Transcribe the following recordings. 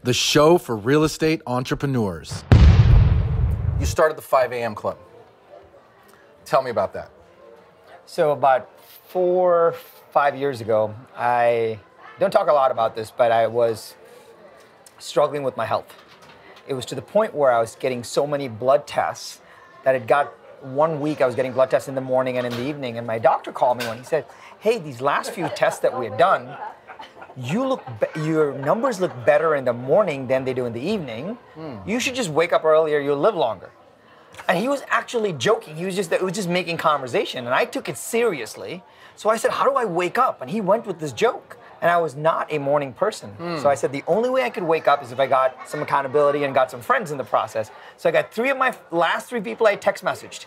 the show for real estate entrepreneurs. You started the 5 a.m. Club. Tell me about that. So about 4 or 5 years ago, I don't talk a lot about this, but I was struggling with my health. It was to the point where I was getting so many blood tests that it got 1 week I was getting blood tests in the morning and in the evening, and my doctor called me when he said, hey, these last few tests that we had done, your numbers look better in the morning than they do in the evening. You should just wake up earlier, you'll live longer. And he was actually joking. It was just making conversation, and I took it seriously. So I said, how do I wake up? And he went with this joke. And I was not a morning person. So I said the only way I could wake up is if I got some accountability and got some friends in the process. So I got last three people I text messaged.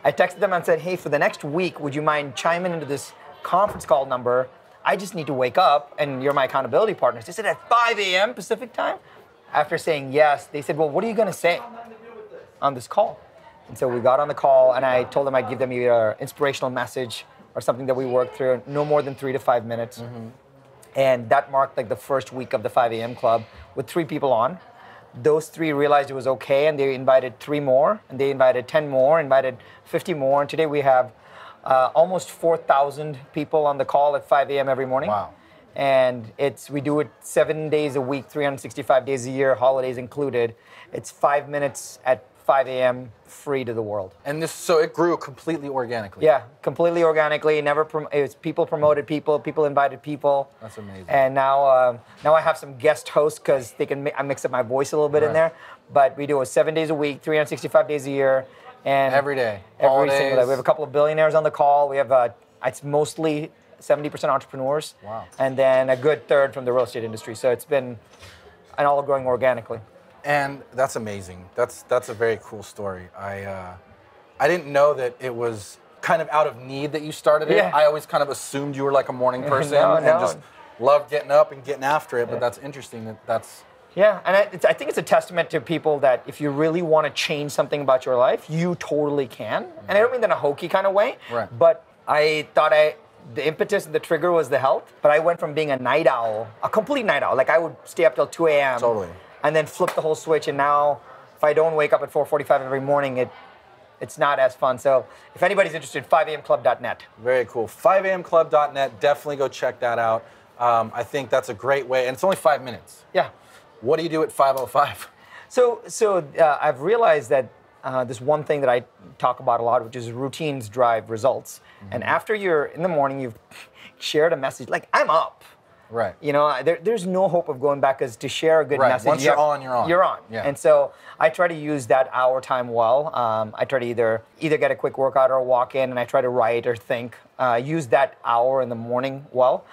I texted them and said, hey, for the next week, would you mind chiming into this conference call number? I just need to wake up, and you're my accountability partners. They said at 5 a.m. Pacific time. After saying yes, they said, well, what are you going to say on this call? And so we got on the call, and I told them I'd give them either an inspirational message or something that we worked through, no more than 3 to 5 minutes. And that marked like the first week of the 5 a.m. Club with 3 people on. Those 3 realized it was okay, and they invited 3 more, and they invited 10 more, invited 50 more. And today we have almost 4,000 people on the call at 5 a.m. every morning. Wow. And we do it 7 days a week, 365 days a year, holidays included. It's 5 minutes at 5 a.m. free to the world. And so it grew completely organically. Yeah, completely organically. It was people promoted people, people invited people. That's amazing. And now I have some guest hosts because I mix up my voice a little bit in there. But we do it 7 days a week, 365 days a year, and every day, every single day. We have a couple of billionaires on the call. We have it's mostly 70% entrepreneurs, and then a good third from the real estate industry. So it's been all growing organically. And that's amazing. That's a very cool story. I didn't know that it was kind of out of need that you started it. I always kind of assumed you were like a morning person and just loved getting up and getting after it. But that's interesting that's... Yeah, and I think it's a testament to people that if you really want to change something about your life, you totally can. And I don't mean that in a hokey kind of way. But I thought the impetus and the trigger was the health. But I went from being a night owl, a complete night owl. Like I would stay up till 2 a.m. Totally. And then flip the whole switch, and now if I don't wake up at 4:45 every morning, it's not as fun. So if anybody's interested, 5amclub.net. Very cool. 5amclub.net. Definitely go check that out. I think that's a great way, and it's only 5 minutes. Yeah. What do you do at 5:05? So I've realized that this one thing that I talk about a lot, which is routines drive results. And after you're in the morning, you've shared a message like, I'm up. Right. You know, there's no hope of going back, because to share a good message. Once you're on, you're on. You're on. Yeah. And so I try to use that hour time well. I try to either get a quick workout or walk in, and I try to write or think. Use that hour in the morning well.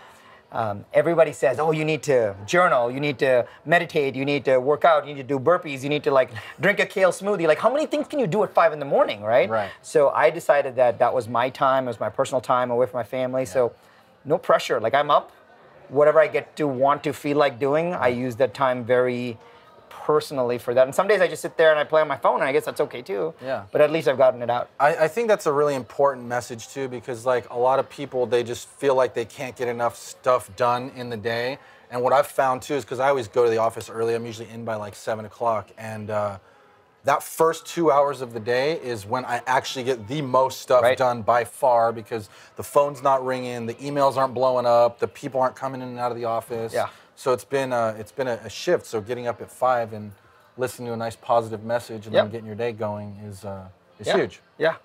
Everybody says, oh, you need to journal, you need to meditate, you need to work out, you need to do burpees, you need to like drink a kale smoothie. Like, how many things can you do at 5 in the morning, right? Right. So I decided that was my time, it was my personal time away from my family. So no pressure. Like, I'm up. Whatever I get to want to feel like doing, I use that time very personally for that. And some days I just sit there and I play on my phone, and I guess that's okay too. Yeah. But at least I've gotten it out. I think that's a really important message too, because like a lot of people, they just feel like they can't get enough stuff done in the day. And what I've found too is, because I always go to the office early, I'm usually in by like 7 o'clock, and that first 2 hours of the day is when I actually get the most stuff done by far, because the phone's not ringing, the emails aren't blowing up, the people aren't coming in and out of the office. Yeah. So it's been a shift. So getting up at 5 and listening to a nice positive message and then getting your day going is huge. Yeah.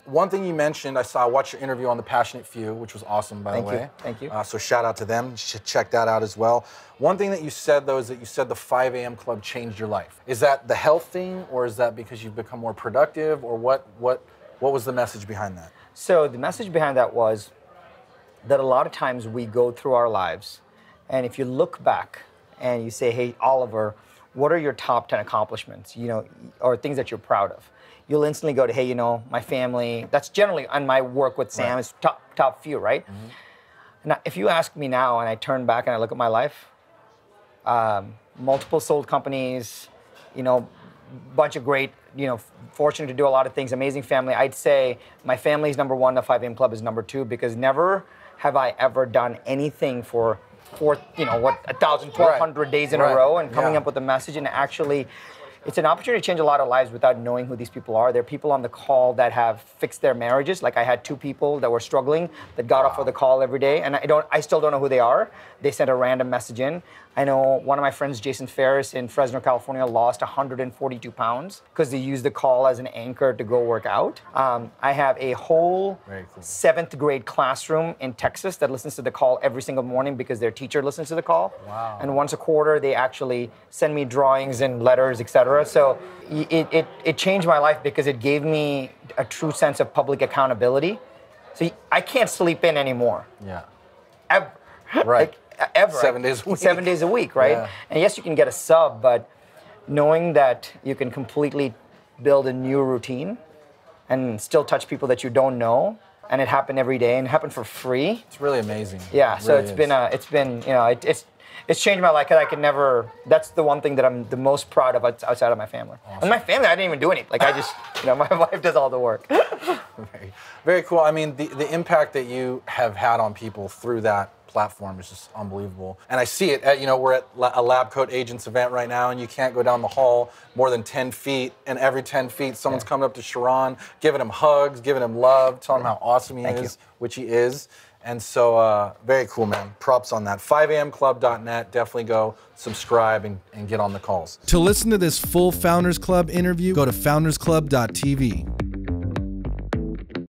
One thing you mentioned, I watched your interview on The Passionate Few, which was awesome, by the way. Thank you. So shout out to them. You should check that out as well. One thing that you said, though, is that you said the 5 a.m. Club changed your life. Is that the health thing, or is that because you've become more productive, or what was the message behind that? So the message behind that was that a lot of times we go through our lives, and if you look back and you say, hey, Oliver, what are your top 10 accomplishments, or things that you're proud of? You'll instantly go to, hey, my family. That's generally on my work with Sam is top few, right? And if you ask me now, and I turn back and I look at my life, multiple sold companies, bunch of great, fortunate to do a lot of things, amazing family. I'd say my family's number one, the 5 a.m. Club is number two, because never have I ever done anything for for, 1,000, 1,200 days in a row and coming up with a message, and actually, it's an opportunity to change a lot of lives without knowing who these people are. There are people on the call that have fixed their marriages. Like I had 2 people that were struggling that got off of the call every day, and I still don't know who they are. They sent a random message in. I know one of my friends, Jason Ferris in Fresno, California, lost 142 pounds because they used the call as an anchor to go work out. I have a whole 7th grade classroom in Texas that listens to the call every single morning because their teacher listens to the call. Wow. And once a quarter, they actually send me drawings and letters, etc. So it changed my life because it gave me a true sense of public accountability. So I can't sleep in anymore. Yeah. Ever. Right. Ever. 7 days a week. 7 days a week, right? Yeah. And yes, you can get a sub, but knowing that you can completely build a new routine and still touch people that you don't know, and it happened every day and it happened for free. It's really amazing. Yeah. It So really it's changed my life because I can never. That's the one thing that I'm the most proud of outside of my family. Awesome. And my family, I didn't even do anything. Like I just, my wife does all the work. Very, very cool. I mean, the impact that you have had on people through that platform is just unbelievable. And I see it we're at a Lab Coat Agents event right now, and you can't go down the hall more than 10 feet, and every 10 feet someone's coming up to Sharran, giving him hugs, giving him love, telling him how awesome he is, which he is. And so very cool, man. Props on that. 5amclub.net. Definitely go subscribe and get on the calls. To listen to this full Founders Club interview, go to foundersclub.tv.